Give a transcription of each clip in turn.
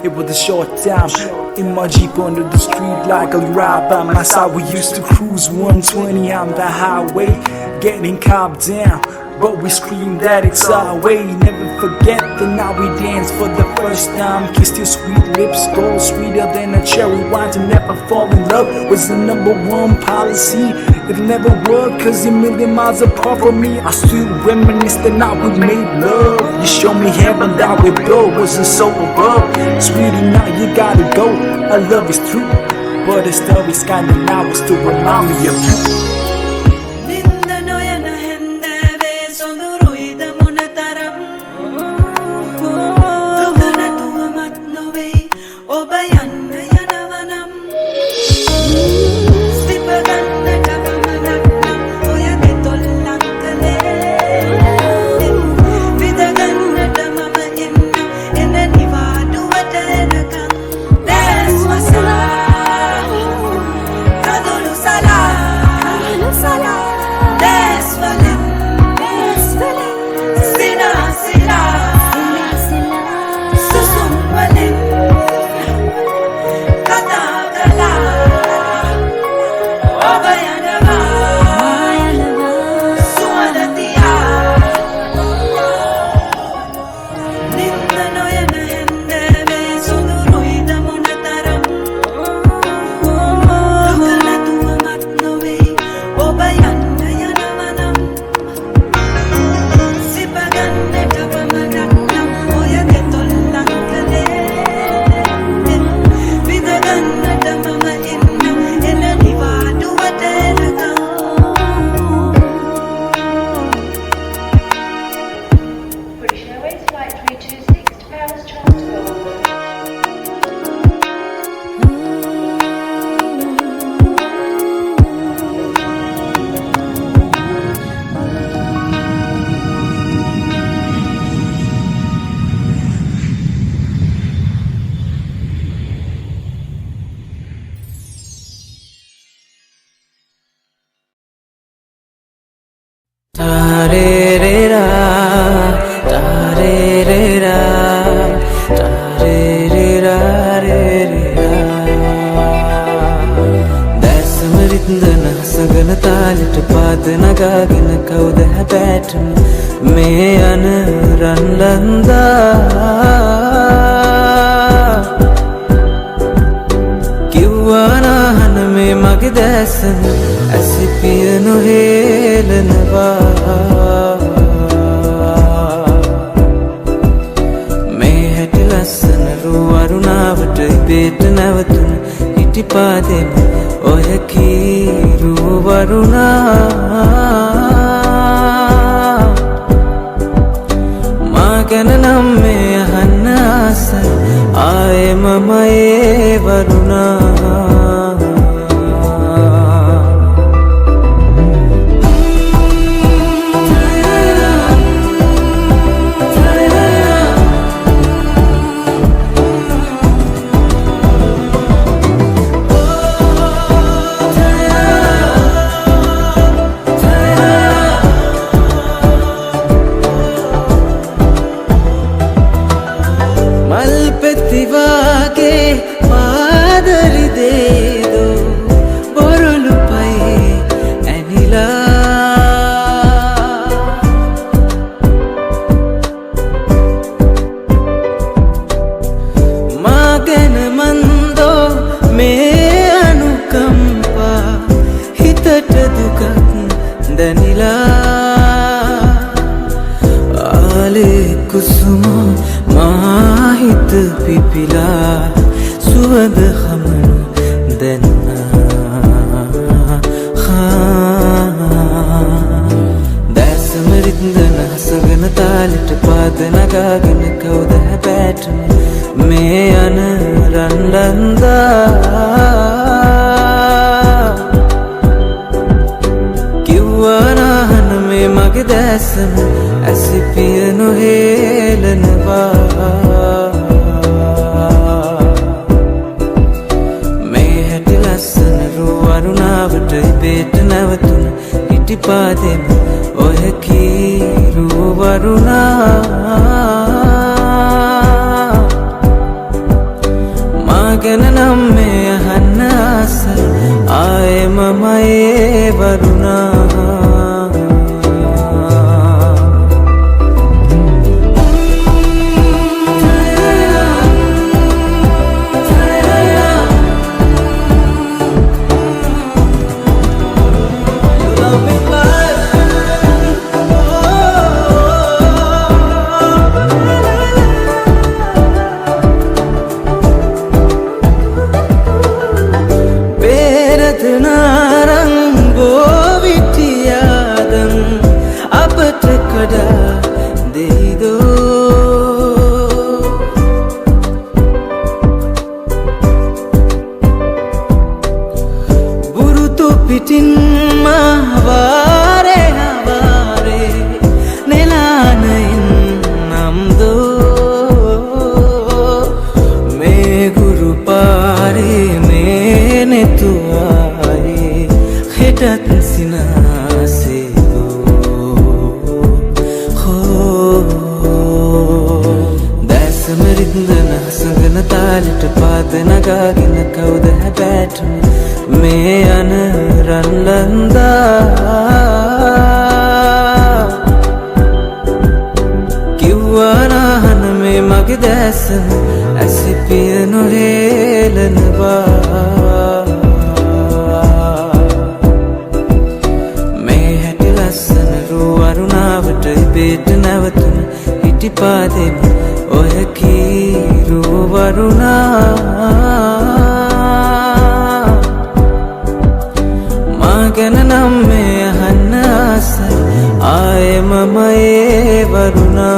It was a short time in my Jeep under the street like a ride by my side. We used to cruise 120 on the highway, getting copped down, but we screamed that it's our way. Never forget the night we danced for the first time. Kissed your sweet lips, gold sweeter than a cherry wine. To never fall in love was the #1 policy. It'll never work cause you're million miles apart from me. I still reminisce the night we made love. You showed me heaven that we built wasn't so above. Sweetie, now you gotta go. Our love is true, but the story's kinda now is to remind me of you. ආයේ මම ඒ වරුණා Danila Ale kusuma mahit pipila suwad khamanu denna dasmaridna hasagana talit padana gagana kauda patne me an randanda kiwana me mage dasam asipiya no helanwa me hetilasana ru warunavata ibeta navatuna itipadem ohe kiru waruna magana namme ahanna asa aaye mamaye waruna pitin mahware havare nelanain namdo me guru pare me netuai khetat sinase do ho dasmaridna hasagana talit padana gagana kauda patne me an randanda kiwana me mage dasam asipiya no helanwa me hetilasana ru warunavata ibeta navatuna itipadem ohe kiru waruna magana namme ahanna asa aaye mamaye waruna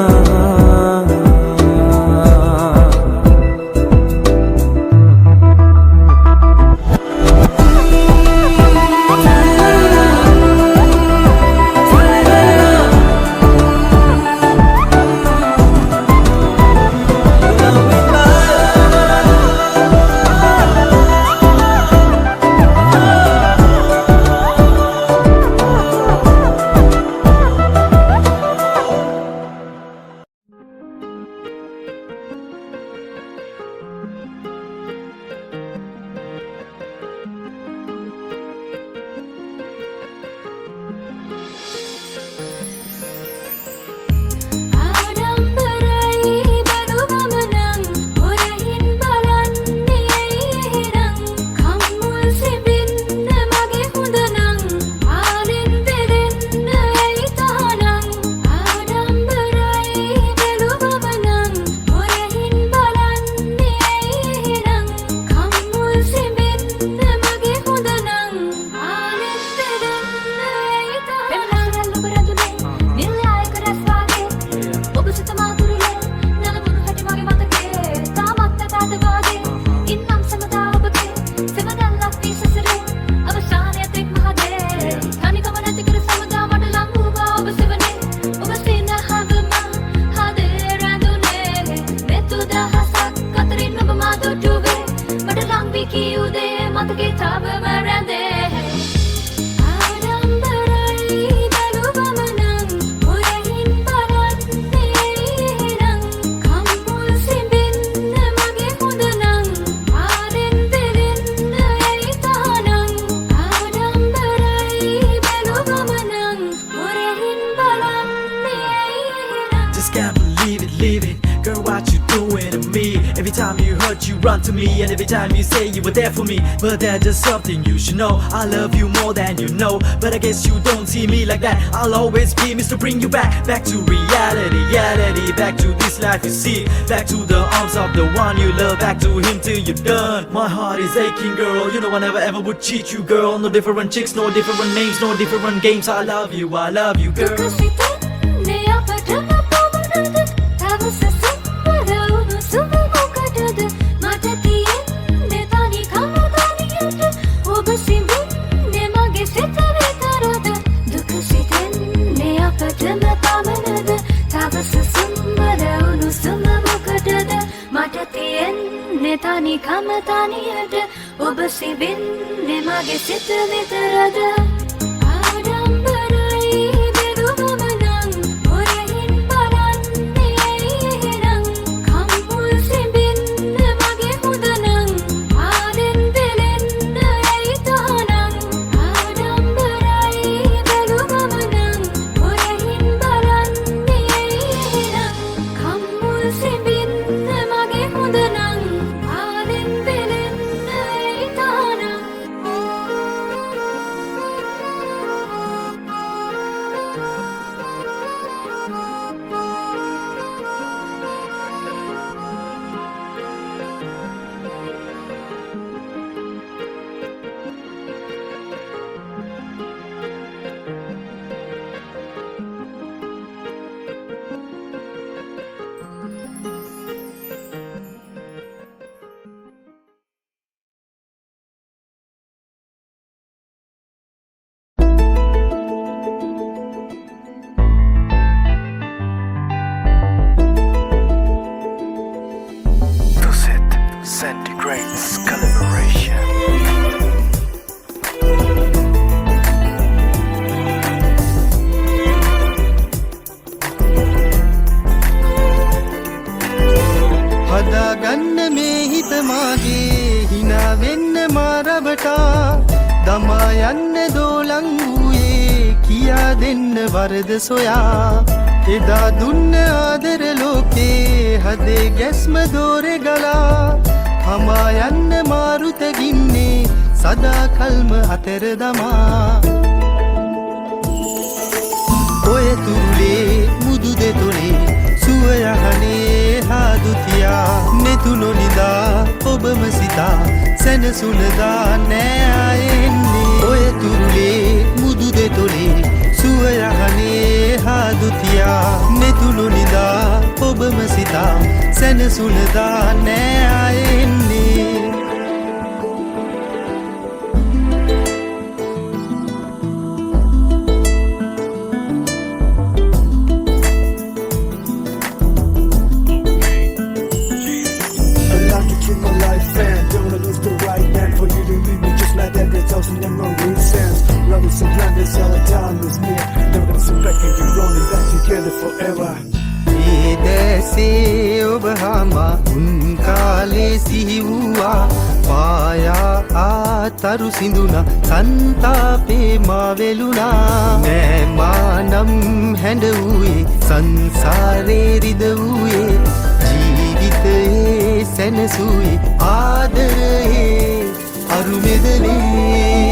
Just can't believe it, leave it. Girl, what you doing to me? Every time you hurt, you run to me, and every time you say you were there for me. But there's just something you should know, I love you more than you know. But I guess you don't see me like that. I'll always be Mr. Bring you back to reality, reality. Back to this life you see, back to the arms of the one you love, back to him till you're done. My heart is aching, girl, you know I never ever would cheat you, girl. No different chicks, no different names, no different games. I love you, girl. Tani kama tani ada, obasi bin ne mage sit vitarada. Adambarai berumamanang, orahin baran ne hirang. Kampul simbin ne mage hudanang, aden belen ne itahanang. Adambarai berumamanang, orahin baran ne hirang. Kampul simbin ne mage hudanang. Centigrades collaboration. හදා ගන්න මේ හිත මාගේ හිනා වෙන්න මාරබටා දමා යන්න දෝලංගුවේ කියා දෙන්න වරද සොයා එදා දුන්න ආදර ලෝකේ හදේ ගැස්ම දෝරෙ ගලා හමා යන්න මාරුත ගින්නේ සදා කල්ම අතර දමා ඔය තුරුලේ මුදු දෙතොලේ සුවයහනේ හාදුතියා මෙතුනො නිදා ඔබම සිතා සැනසුනදා නෑ ආයෙන්නේ ඔය තුරුලේ මුදු දෙතොලේ සුවයහනේ හාදුතියා මෙතුනො නිදා ඔබම සිතා සැනසුනදා නෑ ආයෙන්නේ Some planets all the time is near. Know that some back and you're rolling back together forever. ඒදැසේ ඔබ හාමා උන් කාලේ සිහිවූවා පායා ආතරු සිඳුනා සන්තාපේ මා වෙලුනා නෑමා නම් හැඬවූයේ සංසාරේ රිදවූයේ ජීවිතයේ සැනසුවේ ආදරයේ අරුමෙදනේ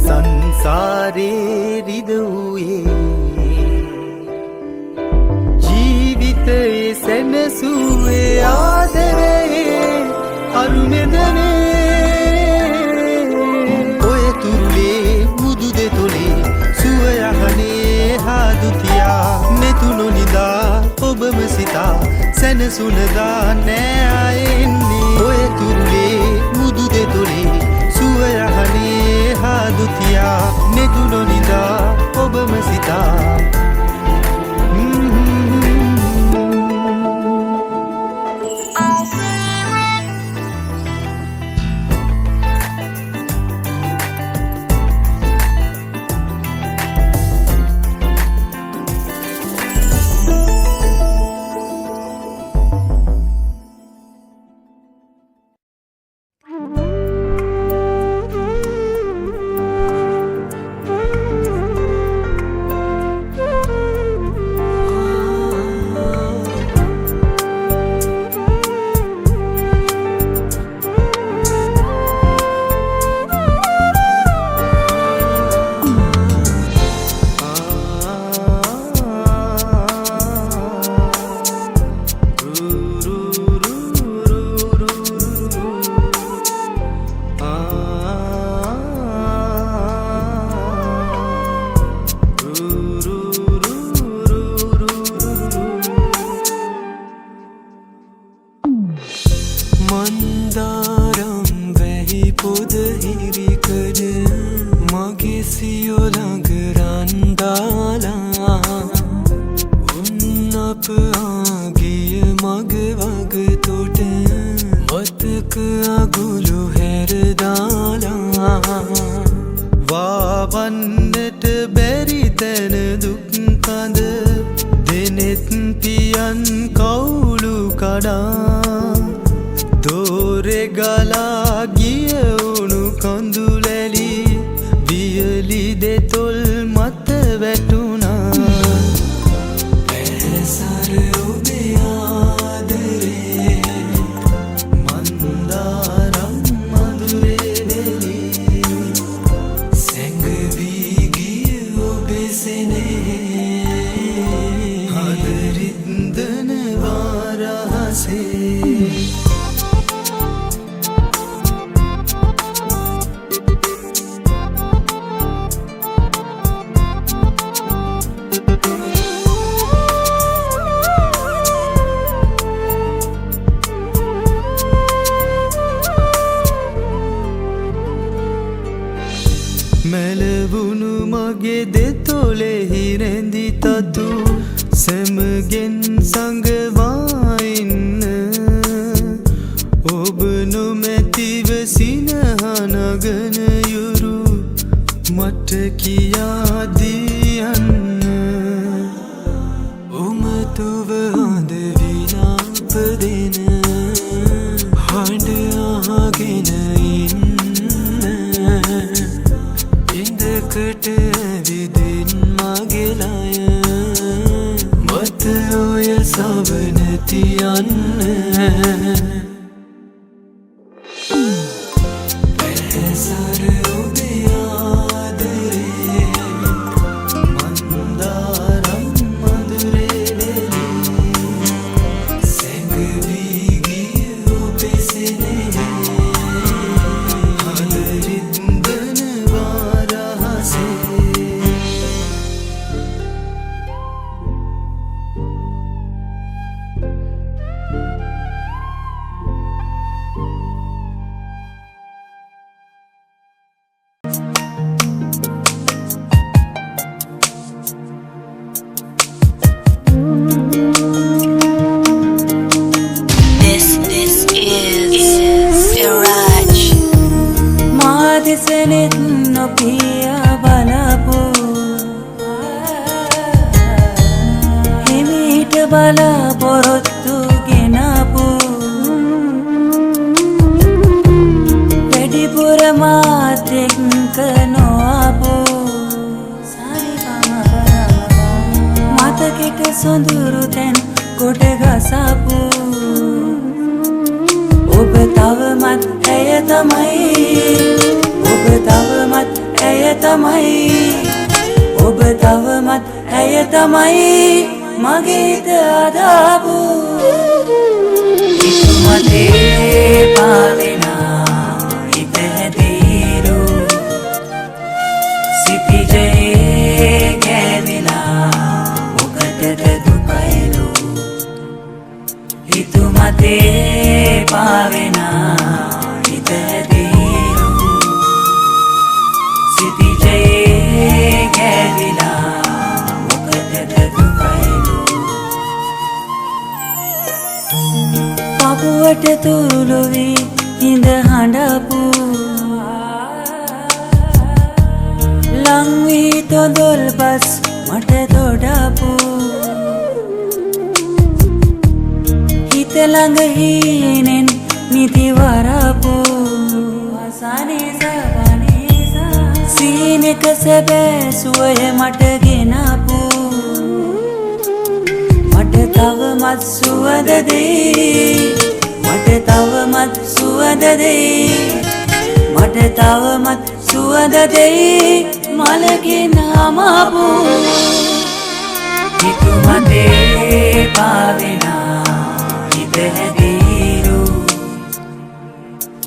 සංසාරේ රිදවූයේ ජීවිතයේ සැනසුවේ ආදරයේ අරුමෙදනේ ඔය තුරුලේ මුදු දෙතොලේ සුවයහනේ හාදුතියා මෙතුනො නිදා ඔබම සිතා සැනසුනදා නෑ ආයෙන්නේ ඔය තුරුලේ මුදු දෙතොලේ සුවයහනේ හාදුතියා මෙතුනො නිදා ඔබම සිතා මන්දාරම් වැහි පොද හිරිකඩ මගේ සියෝ ළඟ රන් දාලා උන් අප ආගිය මග වග තොට මතක අගුළු හැර දාලා වාවන්නට බැරි තැන දුක් කඳ දෙනෙත් පියන් කවුළු කඩා දෝරෙ ගලා ගිය උණු කඳුලැලි වියලි දෙතොල් මත වැටුණා පැසර ඔබේ ආදරේ මන්දාරම් මధుරේ නෙලි සැඟවී ගිය ඔබේ සෙනෙහේ හදරින්දනවා රහසේ මැලවුණු මගේ දෙතොලෙහි රැඳි තතු සැමගෙන් සඟවා ඉන්න ඔබ නොමැතිව සිනහනගන යුරු මට කියා දියන්න උමතුව හඳ විලාප දෙන හඬ අහගෙන ඉන්න ඉඳකට ඇවිදින් මගේ ලය මත ඔය සවන තියන්න පැසර ඔබේ ආදරේ මන්දාරම් මధුරේ නෙලි සැඟවී ගිය ඔබේ සෙනෙහේ හදරින්දනවා රහසේ This is Siraj. මාදිසනෙත් නොපියා බලපු හිමිට බලාපොරොත්තු ගෙනපු වැඩිපුර මාත් එක්ක නොආපු මතකෙට සොඳුරු තැන් කොට ගසපු ඔබ තවමත් ඇය තමයි ඔබ තවමත් ඇය තමයි ඔබ තවමත් ඇය තමයි මගේ හිත අදාපු හිත මතේ පාවෙනා හිත හැදීරු සිතිජයේ කැදිලා මොකටද දුකයිලු හිත මතේ පාවෙනා හිත හැදීරු සිතිජයේ කැදිලා මොකටද දුකයිලු පපුවට තුරුළු වී හිඳ හඬපු ලං වී තොඳොල් බස් මට දොඩපු හිත ළඟ හීනෙන් නිදි වරපු සීනෙක සැබෑ සුවය මට ගෙනපු මට තවමත් සුවඳ දෙයි මට තවමත් සුවඳ දෙයි මට තවමත් සුවඳ දෙයි මලකින් අමපු හිත මතේ පාවෙනා හිත හැදීරු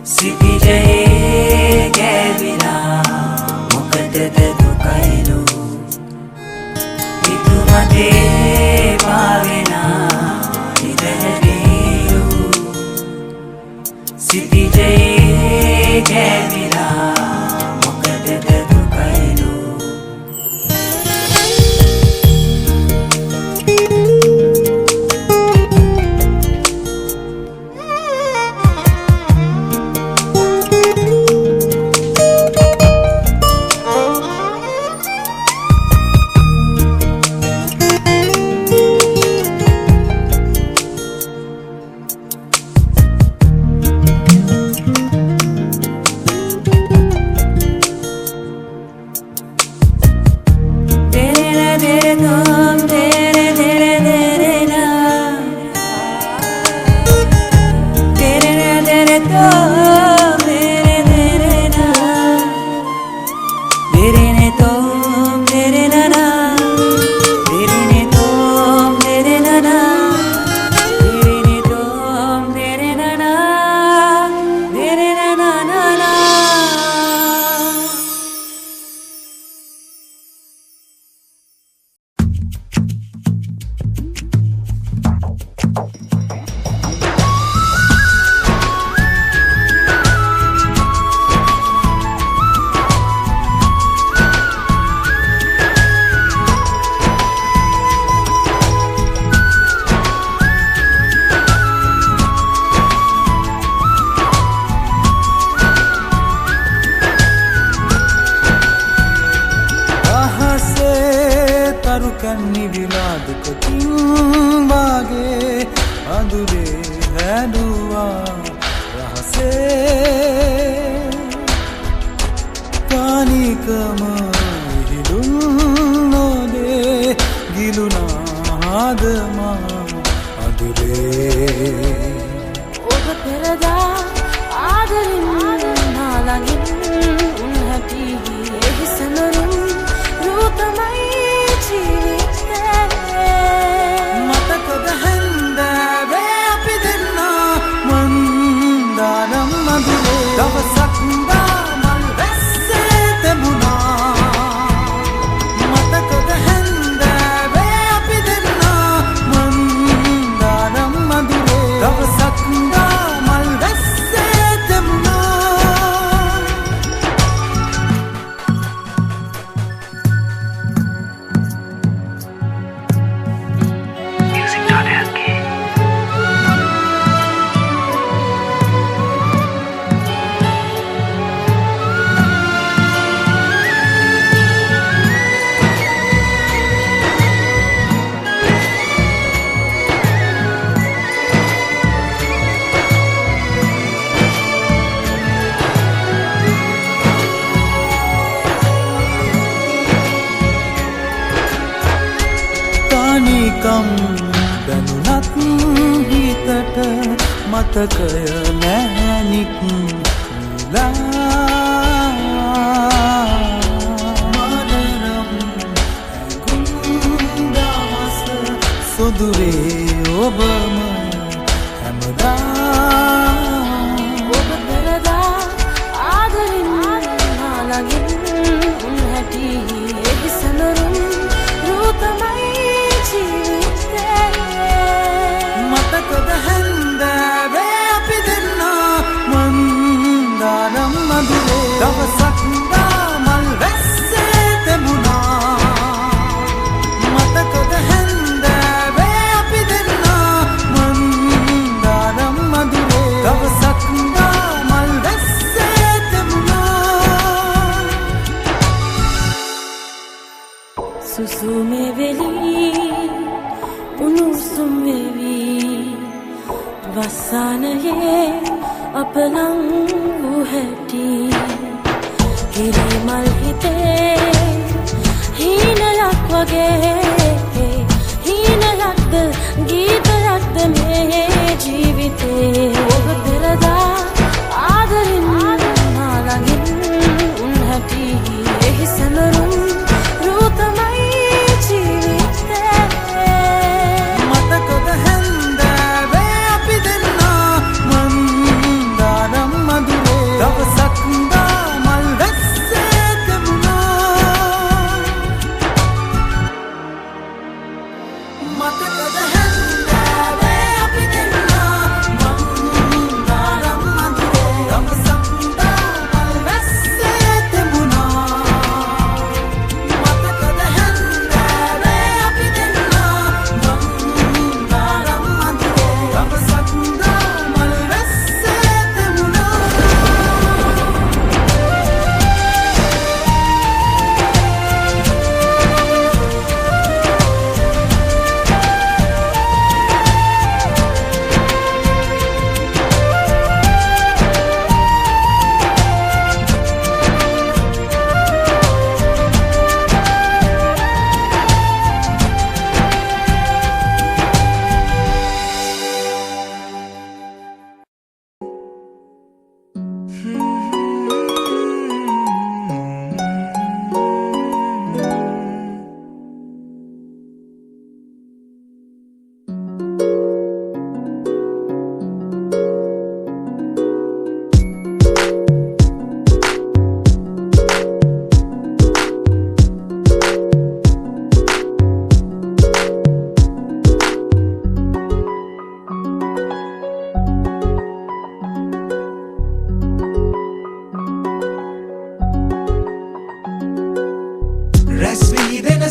සිතිජයේ කැදිලා මොකටද දුකයිලු හිත මතේ පාවෙනා හිත හැදීරු සිතිජයේ ගෑවිලා මොකටද දුකයිලු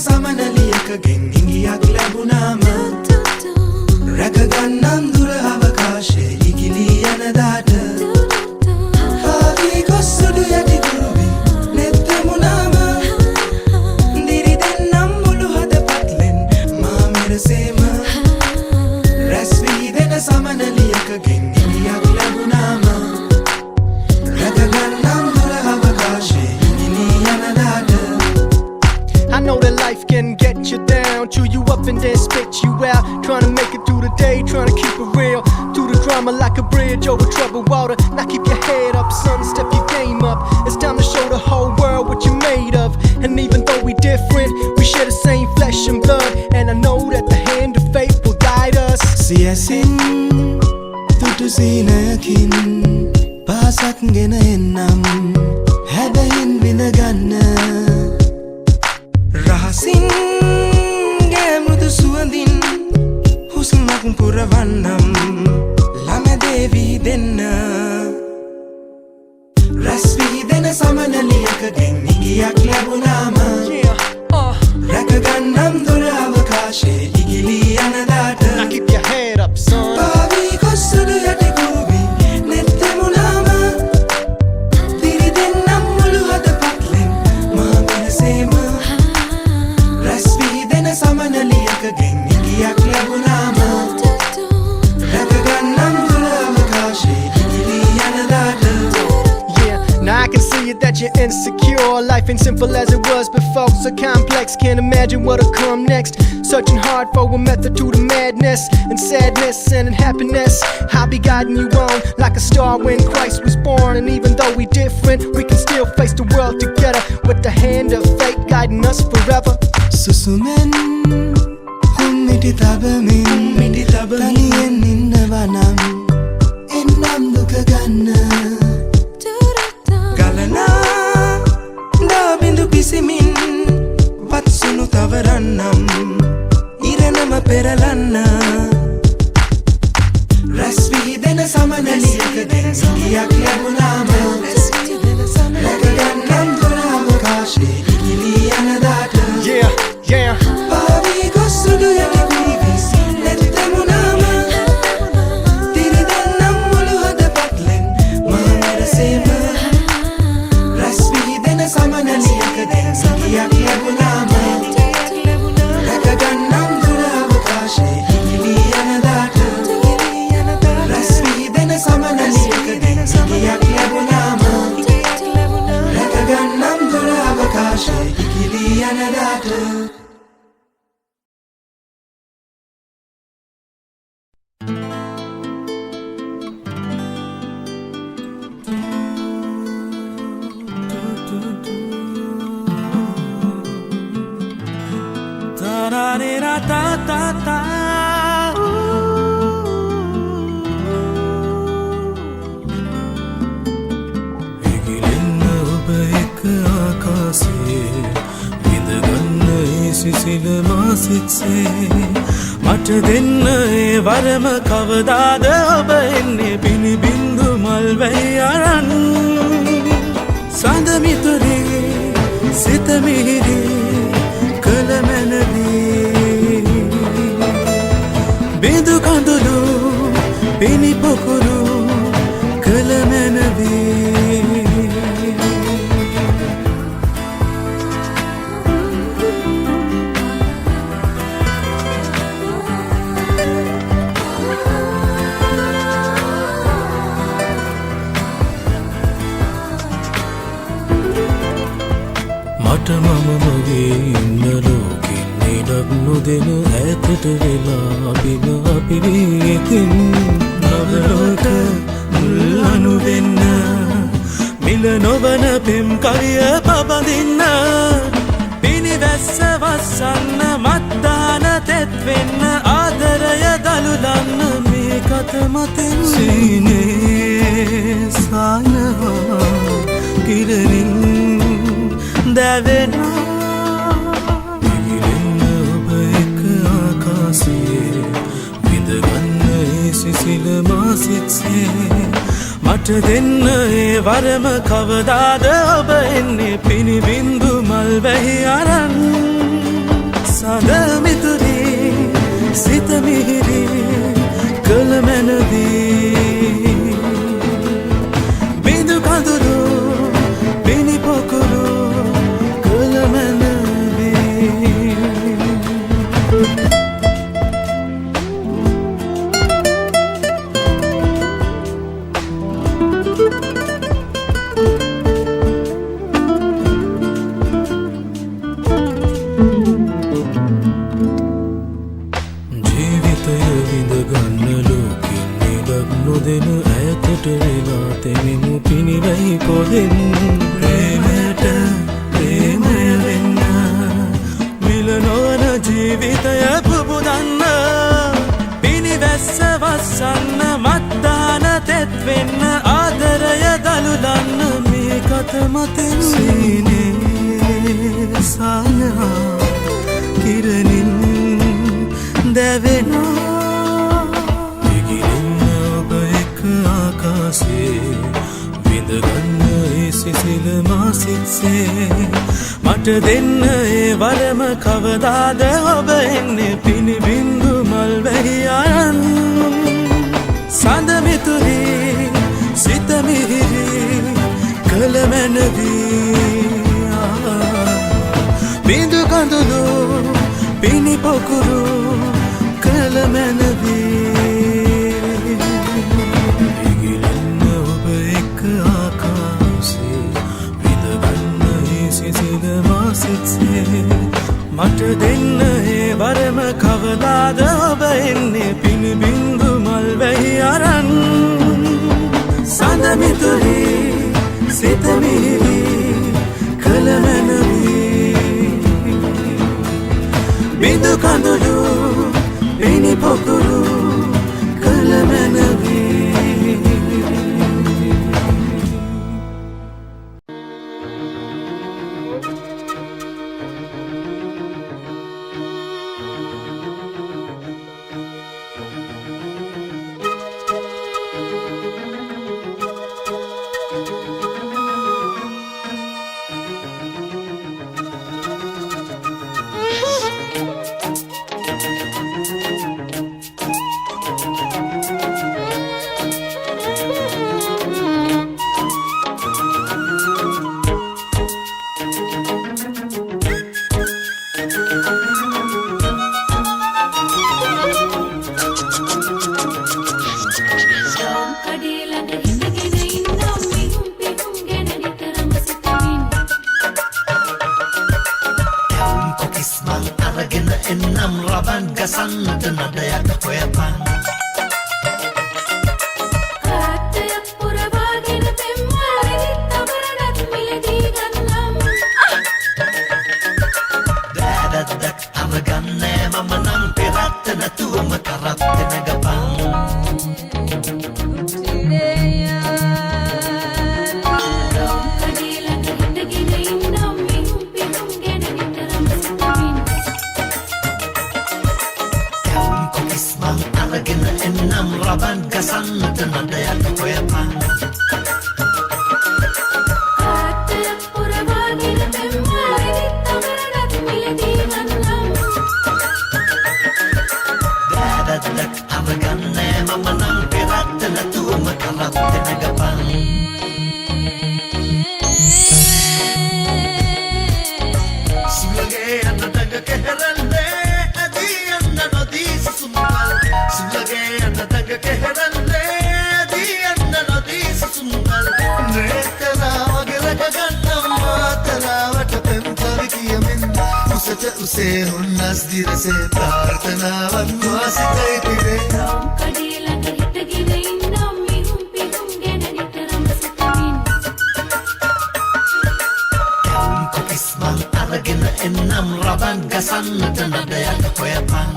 සමනලියකගෙන් ඉඟියක් ලැබුණාම රැකගන්නම් දුර අවකාශයේ ඉගිලී යනදාට ආවි කොස්සුඩු යටි කුරුවි නෙත්තමුණාම දිරි දෙන්නම් මුළු හදපත්ලෙන් මා මෙරසේම රැස් වී දෙන සමනලියකගෙන් ඉඟියක් ලැබුණාම රැකගන්නම් දුර අවකාශයේ ඉගිලී යනදාට I know that life can get you down, chew you up and then spit you out. Trying to make it through the day, trying to keep it real. Through the drama like a bridge over troubled water. Now keep your head up, son, step your game up. It's time to show the whole world what you're made of. And even though we different, we share the same flesh and blood. And I know that the hand of fate will guide us. සියසින් තුටු සීනයකින් පාසක් ගෙන එන්නම් හැබැයින් විඳගන්න රහසින් ගෑමෘදු සුවඳින් හුස්මක් පුරවන්නම් ළමදේවී දෙන්න රැස් වී දෙන සමනලියකගෙන් ඉඟියක් ලැබුණාම රැකගන්නම් දුර අවකාශයේ ඉගිලී යනදාට Now keep your head up, son. පාවි කොස්සුඩු යටි කුරුවි නෙත්තමුණාම දිරි දෙන්නම් මුළු හදපත්ලෙන් මා මෙරසේම රැස් වී දෙන සමනලියකගෙන් ඉඟියක් ලැබුණාම රැකගන්නම් දුර අවකාශයේ ඉගිලී යනදාට Yeah, now I can see it that you're insecure. Life ain't simple as it was before, so complex. Can't imagine what'll come next. Searching hard for a method to the madness and sadness and happiness. I'll be guiding you on like a star when Christ was born. And even though we different, we can still face the world together with the hand of fate guiding us forever. සුසුමෙන් හුම්මිටි තබමින් තනියෙන් ඉන්නවනම් එන්නම් දුක ගන්න ගලනා දාබිඳු පිසිමින් වත්සුණු තවරන්නම් ඉරණම පෙරලන්න රැස් වී දෙන සමනලියකගෙන් ඉඟියක් ලැබුණාම රැකගන්නම් දුර අවකාශයේ ඉගිලී යනදාට Yeah, yeah. පාවි කොස්සුඩු යටි කුරුවි නෙත්තමුණාම දිරි දෙන්නම් මුළු හදපත්ලෙන් මා මෙරසේම රැස් වී දෙන සමනලියකගෙන් ඉඟියක් ලැබුණාම රැකගන්නම් දුර අවකාශයේ ඉගිලී යනදාට රැස් වී දෙන සමනලියකගෙන් ඉඟියක් ලැබුණාම රැකගන්නම් දුර අවකාශයේ ඉගිලී යනදාට ඉගිලෙන්න ඔබ එක ආකාශයේ විඳගන්න ඒ සිසිල මා සිත්සේ මට දෙන්න ඒ වරම කවදාද ඔබ එන්නේ පිනිබින්දු මල් වැහි අරන් සඳ මිතුරේ සිත මිහිරේ කළ මැනවී බිඳු කඳුළු පිනි පොකුරු කළ මැනවී මට මම මගේ ඉන්න ලෝකෙන් ඉඩක් නොදෙන ඈතට වෙලා අපිම අපිරියකින් නවලෝක මුල් අනු වෙන්න මිල නොවන පෙම් කවිය පබඳින්න පිනිවැස්ස වස්සන්න මත්දාන තෙත් වෙන්න ආදරය දළුලන්න මේ කත මතෙන් සීනේ සායවා කිරණින් දැවෙනවා ඉගිලෙන්න ඔබ එක ආකාශයේ විඳගන්න ඒ සිසිල මා සිත්සේ මට දෙන්න ඒ වරම කවදාද ඔබ එන්නේ පිනිබින්දු මල් වැහි අරන් සඳ මිතුරී සිත මිහිරි කළ මැනවී බිඳු කඳුළු පිණි පොකුරු කළ මැනවී ජීවිතය විඳගන්න ලෝකින් නිදක් නොදෙන ඇතට වෙලා තෙමෙමු පිණිරයි පොදෙන් ප්‍රේමයට ප්‍රේමය වෙන්න මිල නොවන ජීවිතය පුබුදන්න පිණිවැස්ස වස්සන්න මත්දාන තෙත් වෙන්න ආදරය දළුලන්න මේ කත මතෙන් සීනේ සායහා කිරණින් දැවෙනවා ඉගිලෙන්න ඔබ එක්ක ආකාසේ විඳගන්න ඒ සිසිල මාසිත්සේ මට දෙන්න ඒ වරම කවදාද ඔබ එන්නේ පිණිබින්දු මල් වැහි අරන් සඳ මිතුරී සිත මිහිරි කළ මැනවී බිඳු කඳුළු පිණි පොකුරු කළ මැනවී ඉගිලෙන්න ඔබ එක්ක ආකාසේ විඳගන්න ඒ සිසිල මාසිත්සේ මට දෙන්න ඒ වරම කවදාද ඔබ එන්නේ පිණිබින්දු මල් වැහි අරන් සඳ මිතුරී සිත මිහිරි කළ මැනවී බිඳු කඳුළු පිණි පොකුරු කළ මැනවී उसे हुन्नस दिल से प्रार्थना वन्वासितै तिरे කඩේලඟ හිටගෙන ඉන්නම් මිහුම් පිහුම් ගැන නිතරම සිතමින් කොකිස්මන් අරගෙන එන්නම් රබන් ගසන්නට නඩයක් හොයපන්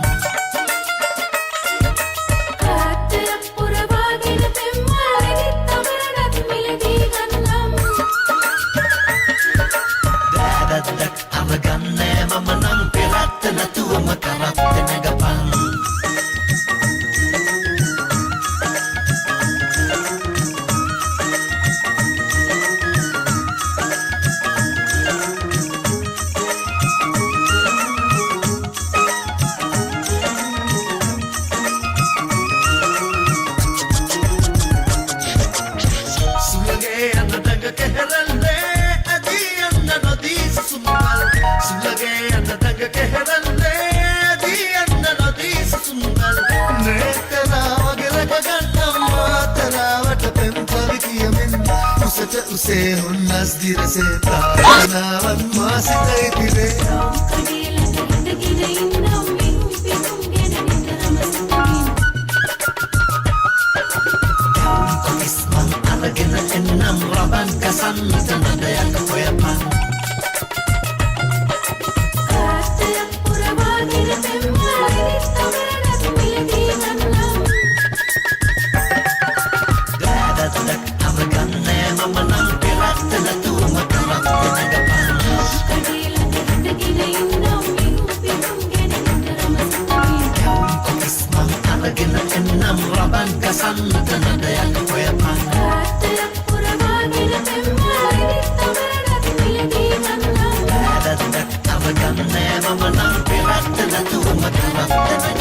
කාටයක් පුරවාගෙන පෙම්වලෙනි තමරණත් මිලදී ගන්නම් දැදක් අරගන්නේ මම නම් පෙරත් නැතුවම කරත් නැගපන් වින් උසට උසේ හොන්නස් දිරසේ ප්‍රාර්ථනාවන් මාසිතයි තිරේ කඩේලට හිටගෙන ඉන්නම් මිහුම් පිහුම් ගැන නිතරම සිතමින් කොයිස්මන් අරගෙන එන්නම් රබන් කසන්නට නඩයක් හොයපන් කාස්ටයක් පුරවාගෙන පෙම්වලින් තමරණත් මිලදී ගන්නම් ගෑදත්තක් අවගන්නේ මම නම් පෙරත් නැතුවම කරත් නැගපන් කඩේලට හිටගෙන ඉන්නම් මිහුම් පිහුම් ගැන නිතරම සිතමින් කොයිස්මන් අරගෙන එන්නම් රබන් කසන්නට නඩයක් හොයපන් කාස්ටයක් පුරවාගෙන පෙම්වලින් තමරණත් මිලදී ගන්නම් ගෑදත්තක් අවගන්නේ මම නම් පෙරත් නැතුවම කරත්